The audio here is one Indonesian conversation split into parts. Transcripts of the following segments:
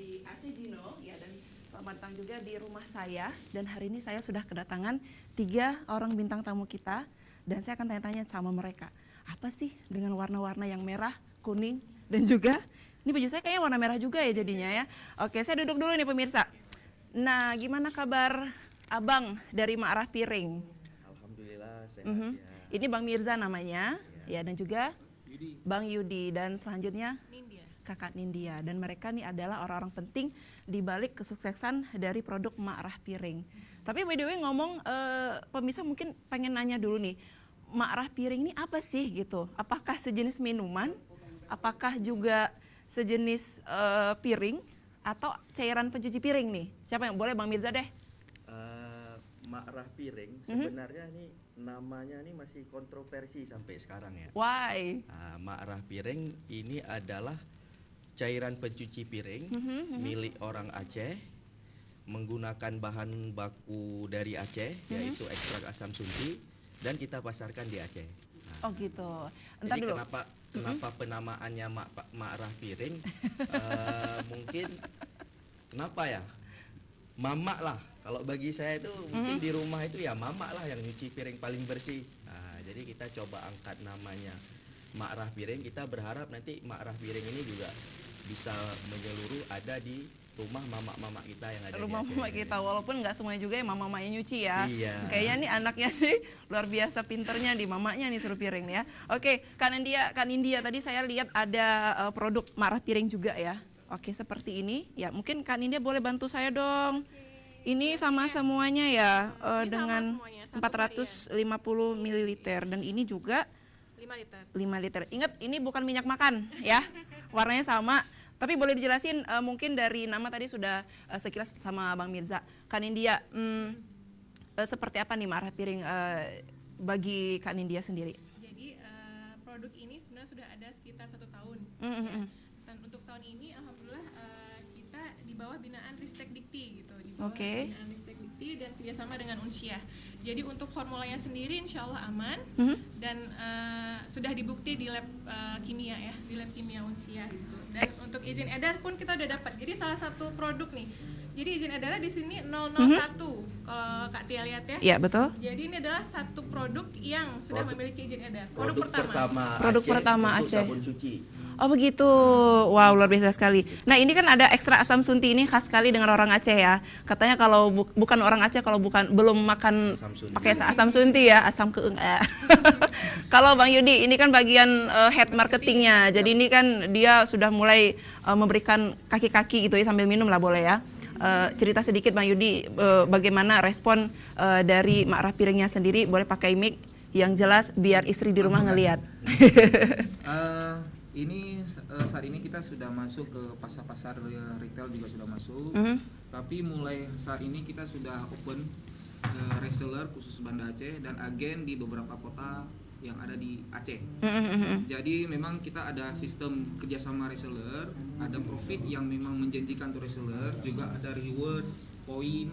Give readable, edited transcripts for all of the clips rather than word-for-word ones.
di Aceh Jino ya, dan selamat datang juga di rumah saya. Dan hari ini saya sudah kedatangan 3 orang bintang tamu kita, dan saya akan tanya-tanya sama mereka. Apa sih dengan warna-warna yang merah, kuning, dan juga ini baju saya kayaknya warna merah juga ya jadinya ya. Oke, saya duduk dulu nih pemirsa. Nah, gimana kabar Abang dari Ma'rah Piring? Alhamdulillah sehat ya. Ini Bang Mirza namanya, ya, dan juga Bang Yudi, dan selanjutnya Kakak Nindya. Dan mereka nih adalah orang-orang penting di balik kesuksesan dari produk Ma'rah Piring. Tapi by the way ngomong, pemirsa mungkin pengen nanya dulu nih, Ma'rah Piring ini apa sih gitu? Apakah sejenis minuman? Apakah juga sejenis piring? Atau cairan pencuci piring nih? Siapa yang boleh? Bang Mirza deh. Ma'rah Piring sebenarnya nih namanya nih masih kontroversi sampai sekarang ya. Why? Ma'rah Piring ini adalah cairan pencuci piring milik orang Aceh, menggunakan bahan baku dari Aceh yaitu ekstrak asam sunti, dan kita pasarkan di Aceh. Oh gitu. Entar Jadi dulu. kenapa penamaannya Ma'rah Piring? Mungkin kenapa ya? Mamak lah. Kalau bagi saya itu mungkin di rumah itu ya mamak lah yang nyuci piring paling bersih. Jadi kita coba angkat namanya Ma'rah Piring. Kita berharap nanti Ma'rah Piring ini juga bisa menyeluruh ada di rumah mama-mama kita yang ada Rumah di Aceh. mama kita, walaupun nggak semuanya juga ya mama-mamanya nyuci ya. Iya. Kayaknya nih anaknya nih luar biasa pinternya, di mamanya nih suruh piring nih ya. Oke, Kak Nindya tadi saya lihat ada produk Ma'rah Piring juga ya. Oke, seperti ini. Ya, mungkin Kak Nindya boleh bantu saya dong. Ini sama semuanya ya, Ini dengan sama semuanya, 450 ml, dan ini juga 5 liter. 5 liter. Ingat, ini bukan minyak makan ya. Warnanya sama. Tapi boleh dijelasin mungkin dari nama tadi sudah sekilas sama Bang Mirza. Kak Nindya, seperti apa nih Ma'rah Piring bagi Kak Nindya sendiri? Jadi produk ini sebenarnya sudah ada sekitar 1 tahun. Ya. Dan untuk tahun ini alhamdulillah kita di bawah binaan Ristek Dikti gitu. Di bawah binaan Ristek Dikti dan kerjasama dengan Unsyah. Jadi untuk formulanya sendiri insya Allah aman dan sudah dibukti di lab kimia ya, di lab kimia Unsyah gitu. Dan untuk izin edar pun kita udah dapat. Jadi salah satu produk nih. Jadi izin edarnya di sini 001 kalau Kak Tia lihat ya. Iya, betul. Jadi ini adalah satu produk yang sudah memiliki izin edar. Produk pertama Aceh. untuk sabun cuci. Oh begitu, wow luar biasa sekali. Nah ini kan ada ekstra asam sunti, ini khas sekali dengan orang Aceh ya. Katanya kalau bukan orang Aceh kalau belum makan pakai asam sunti ya, asam keeng. Kalau Bang Yudi ini kan bagian head marketingnya, jadi ini kan dia sudah mulai memberikan kaki-kaki gitu ya sambil minum lah boleh ya. Cerita sedikit Bang Yudi, bagaimana respon dari Ma'rah Piringnya sendiri, boleh pakai mic yang jelas biar istri di rumah ngelihat. Ini saat ini kita sudah masuk ke pasar-pasar retail juga sudah masuk, tapi mulai saat ini kita sudah open reseller khusus Banda Aceh dan agen di beberapa kota yang ada di Aceh. Jadi memang kita ada sistem kerjasama reseller, ada profit yang memang menjanjikan untuk reseller, juga ada reward, poin,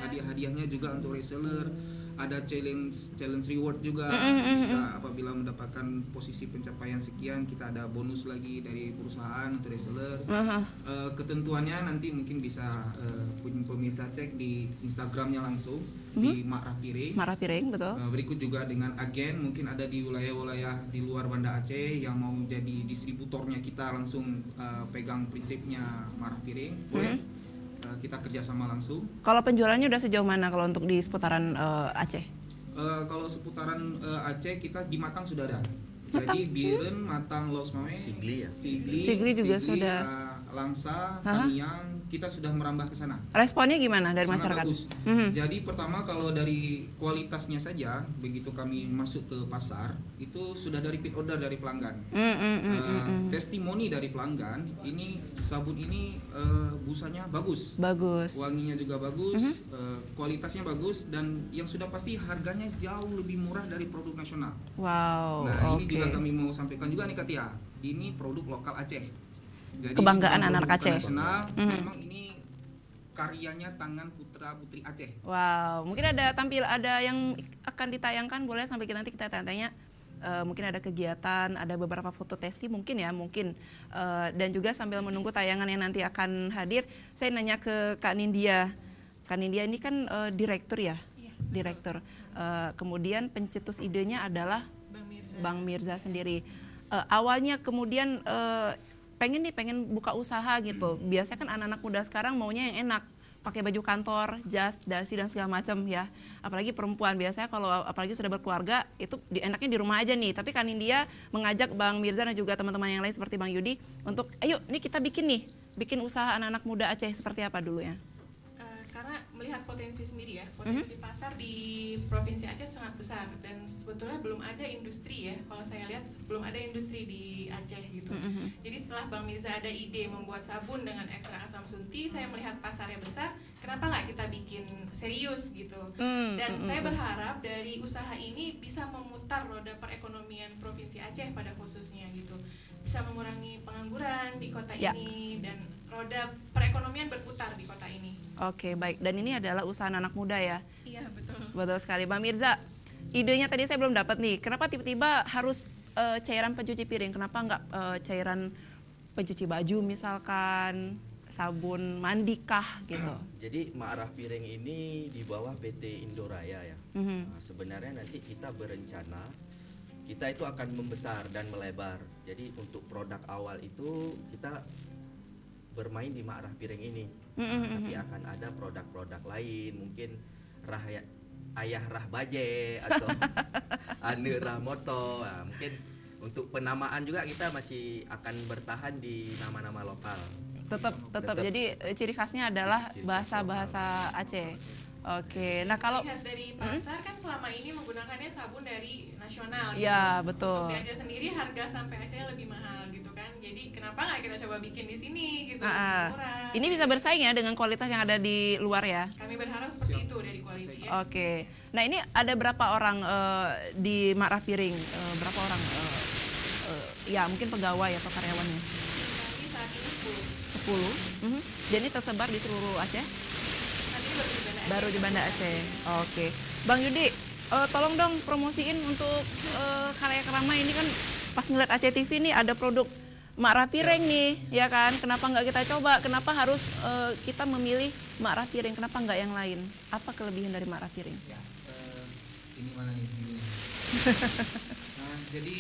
hadiah-hadiahnya juga untuk reseller. Ada challenge reward juga, bisa apabila mendapatkan posisi pencapaian sekian kita ada bonus lagi dari perusahaan untuk reseller. Ketentuannya nanti mungkin bisa pemirsa cek di Instagramnya langsung di Ma'rah Piring. Ma'rah Piring, betul. Berikut juga dengan agen, mungkin ada di wilayah-wilayah di luar Banda Aceh yang mau jadi distributornya kita langsung pegang prinsipnya Ma'rah Piring, boleh. Kita kerjasama langsung. Kalau penjualannya udah sejauh mana kalau untuk di seputaran Aceh? Kalau seputaran Aceh kita di Matang sudah ada. Jadi Biren, Matang, Los Mame, Sigli juga sudah. Langsa, Tamiang, kita sudah merambah ke sana. Responnya gimana dari Sangat masyarakat? bagus. Jadi pertama kalau dari kualitasnya saja, begitu kami masuk ke pasar, itu sudah dari repeat order dari pelanggan. Testimoni dari pelanggan, ini sabun ini busanya bagus. Wanginya juga bagus, kualitasnya bagus, dan yang sudah pasti harganya jauh lebih murah dari produk nasional. Wow. Nah, ini juga kami mau sampaikan juga nih Katia. Ini produk lokal Aceh. Jadi kebanggaan anak Aceh. Nasional, memang ini karyanya tangan putra putri Aceh. Wow, mungkin ada yang akan ditayangkan, boleh sampai nanti kita tanya-tanya mungkin ada kegiatan, ada beberapa foto testi mungkin ya, mungkin. Dan juga sambil menunggu tayangan yang nanti akan hadir, saya nanya ke Kak Nindya. Kak Nindya ini kan direktur ya? Iya, Direktur. Kemudian pencetus idenya adalah Bang Mirza sendiri. Awalnya kemudian pengen buka usaha gitu. Biasanya kan anak-anak muda sekarang maunya yang enak, pakai baju kantor, jas, dasi dan segala macam ya. Apalagi perempuan biasanya kalau apalagi sudah berkeluarga itu enaknya di rumah aja nih. Tapi kan India mengajak Bang Mirza dan juga teman-teman yang lain seperti Bang Yudi untuk ayo nih kita bikin usaha anak-anak muda Aceh seperti apa dulu ya? Karena melihat potensi sendiri ya, potensi pasar di Provinsi Aceh sangat besar dan sebetulnya belum ada industri ya, kalau saya lihat belum ada industri di Aceh gitu. Jadi setelah Bang Mirza ada ide membuat sabun dengan ekstrak asam sunti, saya melihat pasarnya besar, kenapa nggak kita bikin serius gitu. Dan saya berharap dari usaha ini bisa memutar roda perekonomian Provinsi Aceh pada khususnya gitu, bisa mengurangi pengangguran di kota ini dan roda perekonomian berputar di kota ini. Oke, baik. Dan ini adalah usaha anak muda ya? Iya, betul. Betul sekali. Bang Mirza, idenya tadi saya belum dapat nih. Kenapa tiba-tiba harus cairan pencuci piring? Kenapa nggak cairan pencuci baju misalkan, sabun mandi kah gitu? Jadi Ma'rah Piring ini di bawah PT Indoraya ya. Nah, sebenarnya nanti kita berencana kita itu akan membesar dan melebar. Jadi untuk produk awal itu kita bermain di Ma'rah Piring ini. Tapi akan ada produk-produk lain, mungkin ayah rah baje atau ane rah moto. Nah, mungkin untuk penamaan juga kita masih akan bertahan di nama-nama lokal. Tetap. Jadi ciri khasnya adalah bahasa Aceh. Oke. Nah, kalau lihat dari pasar kan selama ini menggunakannya sabun dari nasional. Ya, gitu. betul. Untuk di Aceh sendiri harga sampai Aceh lebih mahal gitu kan. Jadi kenapa nggak kita coba bikin di sini gitu, murah. Ini bisa bersaing ya dengan kualitas yang ada di luar ya? Kami berharap seperti itu dari quality ya. Oke. Nah, ini ada berapa orang di Ma'rah Piring? Berapa orang? Ya, mungkin pegawai atau karyawannya? Kami saat ini 10. 10. Jadi tersebar di seluruh Aceh? Saat ini Baru di Banda Aceh. Oke. Bang Yudi, tolong dong promosiin untuk karya Kerama ini kan pas ngeliat Aceh TV nih ada produk Ma'rah Piring nih, ya kan? Kenapa nggak kita coba? Kenapa harus kita memilih Ma'rah Piring? Kenapa nggak yang lain? Apa kelebihan dari Ma'rah Piring? Ya, ini mana nih? Ini. Nah, jadi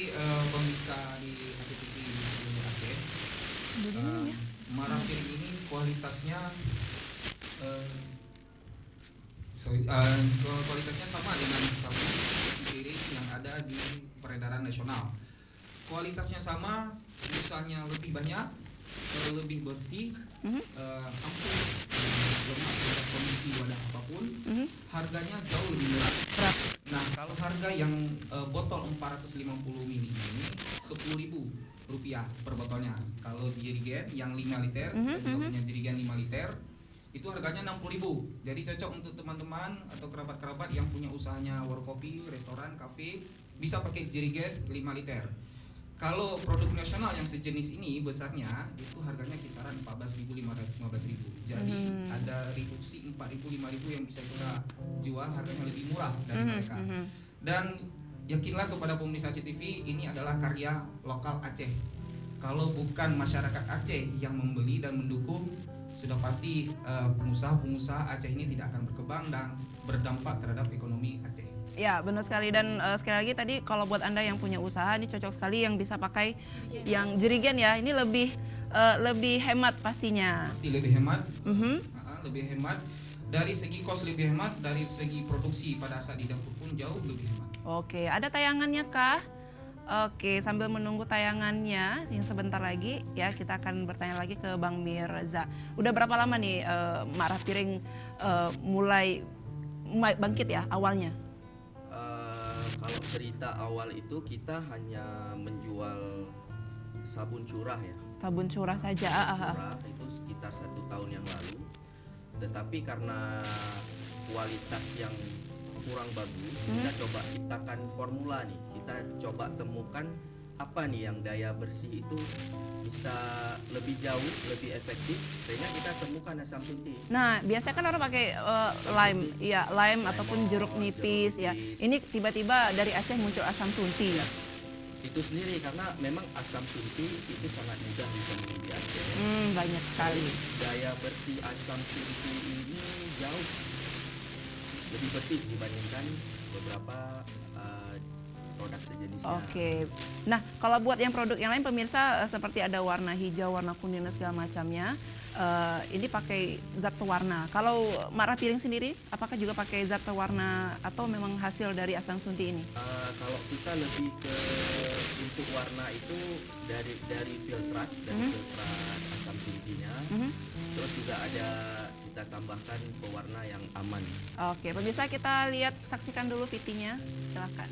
pemirsa di Aceh TV di seluruh Aceh, Ma'rah Piring ini kualitasnya kualitasnya sama dengan sabun piring yang ada di peredaran nasional. Kualitasnya sama, usahanya lebih banyak, lebih bersih, ampuh lemak pada kondisi wadah apapun, harganya jauh lebih murah. Nah, kalau harga yang botol 450 ml ini 10.000 rupiah per botolnya. Kalau jerigen yang 5 liter, kita juga punya jerigen 5 liter, itu harganya 60.000. Jadi cocok untuk teman-teman atau kerabat-kerabat yang punya usahanya warung kopi, restoran, kafe, bisa pakai jerigen 5 liter. Kalau produk nasional yang sejenis ini besarnya itu harganya kisaran 14.000 15.000. Jadi ada reduksi 4.000 5.000 yang bisa kita jual harganya lebih murah dari mereka. Dan yakinlah kepada pemirsa Aceh TV, ini adalah karya lokal Aceh. Kalau bukan masyarakat Aceh yang membeli dan mendukung, sudah pasti pengusaha-pengusaha Aceh ini tidak akan berkembang dan berdampak terhadap ekonomi Aceh. Ya, benar sekali. Dan sekali lagi tadi kalau buat Anda yang punya usaha, ini cocok sekali yang bisa pakai yang jerigen ya. Ini lebih hemat pastinya. Pasti lebih hemat. Lebih hemat. Dari segi cost lebih hemat, dari segi produksi pada saat di dapur pun jauh lebih hemat. Oke, ada tayangannya kah? Oke, sambil menunggu tayangannya yang sebentar lagi ya kita akan bertanya lagi ke Bang Mirza. Udah berapa lama nih Ma'rah Piring mulai bangkit ya awalnya? Kalau cerita awal itu kita hanya menjual sabun curah ya. Sabun curah saja. Curah itu sekitar 1 tahun yang lalu. Tetapi karena kualitas yang kurang bagus, kita coba ciptakan formula nih. Kita coba temukan apa nih yang daya bersih itu bisa lebih jauh, lebih efektif, sehingga kita temukan asam sunti. Nah, biasanya kan orang pakai lime, ya lime ataupun jeruk nipis ya. Ini tiba-tiba dari Aceh muncul asam sunti. itu sendiri, karena memang asam sunti itu sangat mudah ditemui di Aceh. Banyak sekali. Daya bersih asam sunti ini jauh lebih bersih dibandingkan beberapa produk sejenisnya. Oke. Nah, kalau buat yang produk yang lain pemirsa seperti ada warna hijau, warna kuning dan segala macamnya, ini pakai zat pewarna. Kalau Mak Rapiring sendiri, apakah juga pakai zat pewarna atau memang hasil dari asam sunti ini? Kalau kita lebih ke untuk warna itu dari filtrat, filtrat asam suntinya. Terus juga ada kita tambahkan pewarna yang aman. Oke, pemirsa kita lihat, saksikan dulu VT-nya, silakan.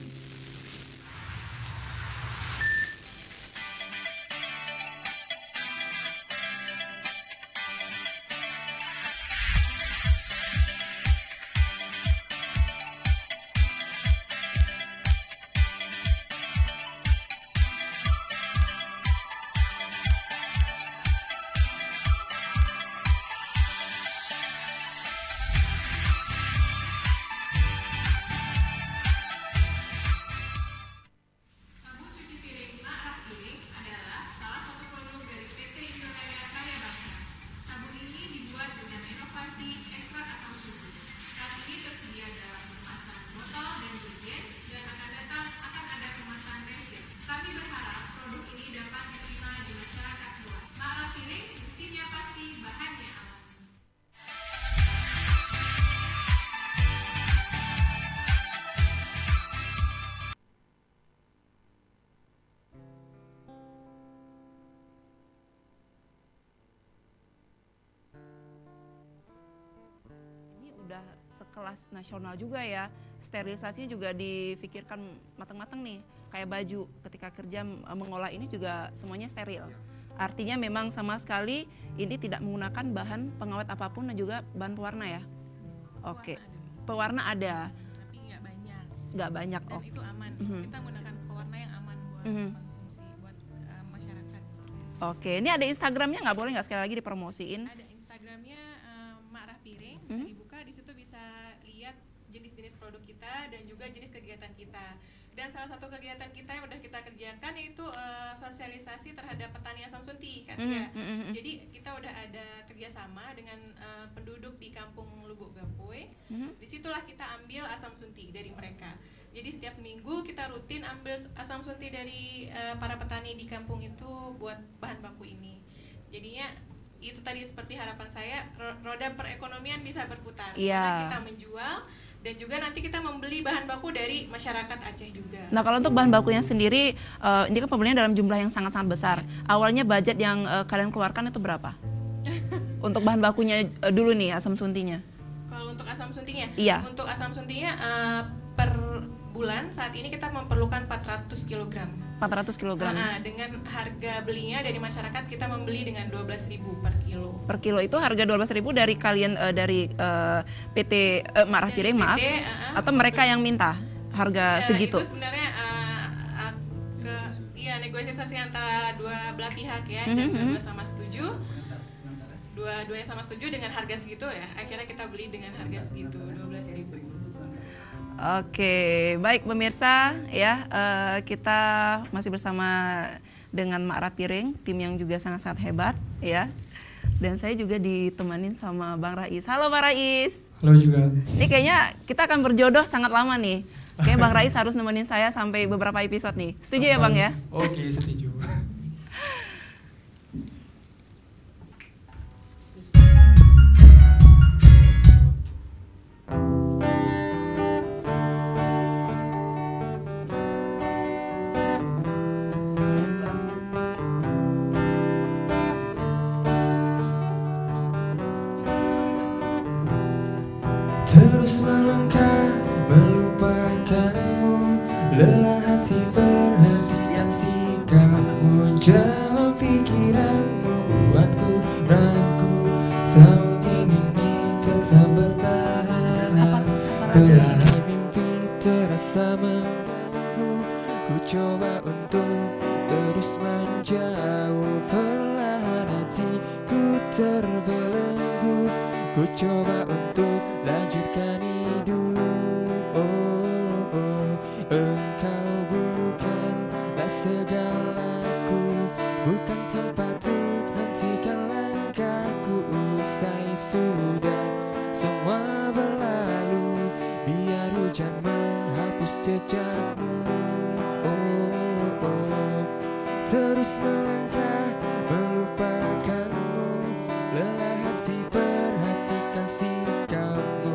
Udah sekelas nasional juga ya, sterilisasinya juga difikirkan matang-matang nih, kayak baju ketika kerja mengolah ini juga semuanya steril. Artinya memang sama sekali ini tidak menggunakan bahan pengawet apapun dan juga bahan pewarna ya. Oke, pewarna ada. Tapi nggak Nggak banyak. dan itu aman. Kita menggunakan pewarna yang aman buat konsumsi, buat masyarakat. Oke, ini ada Instagramnya, nggak boleh nggak sekali lagi dipromosiin? Ada Instagramnya Mak Rapiring, bisa dibuka, di situ bisa lihat jenis-jenis produk kita dan juga jenis kegiatan kita. Dan salah satu kegiatan kita yang udah kita kerjakan yaitu sosialisasi terhadap petani asam sunti, kan ya. Jadi kita udah ada kerjasama dengan penduduk di kampung Lubuk Gapoe. Disitulah kita ambil asam sunti dari mereka. Jadi setiap minggu kita rutin ambil asam sunti dari para petani di kampung itu buat bahan baku ini. Jadinya itu tadi seperti harapan saya, roda perekonomian bisa berputar. Karena kita menjual dan juga nanti kita membeli bahan baku dari masyarakat Aceh juga. Nah, kalau untuk bahan bakunya sendiri, ini kan pembelian dalam jumlah yang sangat-sangat besar. Awalnya budget yang kalian keluarkan itu berapa? Untuk bahan bakunya dulu nih, asam suntinya. Kalau untuk asam suntinya? Iya. Untuk asam suntinya per bulan saat ini kita memerlukan 400 kg. 400 kg. Dengan harga belinya dari masyarakat kita membeli dengan 12.000 per kilo. Per kilo itu harga 12.000 dari kalian dari PT Mak Rapiring, maaf. Atau mereka yang minta harga segitu? Itu sebenarnya negosiasi antara dua belah pihak ya, dan dua sama setuju. Dua-duanya sama setuju dengan harga segitu ya. Akhirnya kita beli dengan harga segitu, 12.000. Oke, baik pemirsa ya, kita masih bersama dengan Mak Rapiring, tim yang juga sangat-sangat hebat ya. Dan saya juga ditemanin sama Bang Rais. Halo Bang Rais. Halo juga. Ini kayaknya kita akan berjodoh sangat lama nih. Kayak Bang Rais harus nemenin saya sampai beberapa episode nih. Setuju ya Bang ya? Oke, setuju. Terus melangkah melupakanmu, lelah hati perhatian sikapmu, jalan pikiranmu buatku ragu, tak ini tetap bertahan. Perlahan mimpi terasa mengganggu, ku coba untuk terus menjauh, perlahan hatiku terbelenggu, ku coba untuk lanjutkan hidup. Engkau bukanlah sudah semua berlalu, biar hujan menghapus jejakmu. Oh, oh. Terus melangkah melupakanmu, lelah hati perhatikan sikapmu.